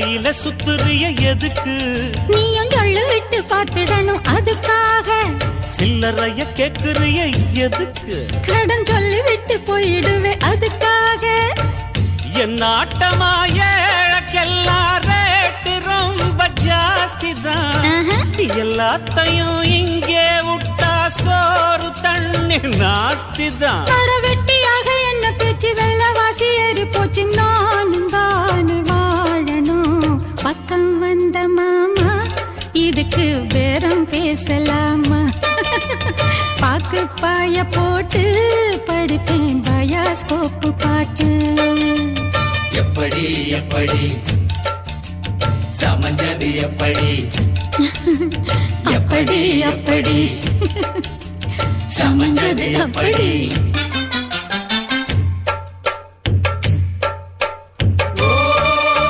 கையில சுத்துறிய எதுக்கு? நீயும் சொல்லு விட்டு பார்த்துடணும் அதுக்காக. சில்லறைய கேக்குறிய எதுக்கு? கடன் சொல்லி விட்டு போயிடுவே அதுக்காக. என் ஆட்டமா ஏழக்கெல்லாம் ரேட்டு ரொம்ப ஜாஸ்தி தான். எல்லாத்தையும் இங்கே விட்டா சோறு தண்ணி நாஸ்தி தான். வெட்டியாக என்ன பேச்சு வெள்ளவாசி ஏறி போச்சு. நானும் தானே வாழணும். பக்கம் வந்த மாமா இதுக்கு பேரம் பேசலாமா? பாக்கு பாய போட்டு படிப்பேன் பயாஸ்கோப்பு பாட்டு. எப்படி எப்படி சமஞ்சது எப்படி? அப்படி அப்படி சமஞ்சது அப்படி.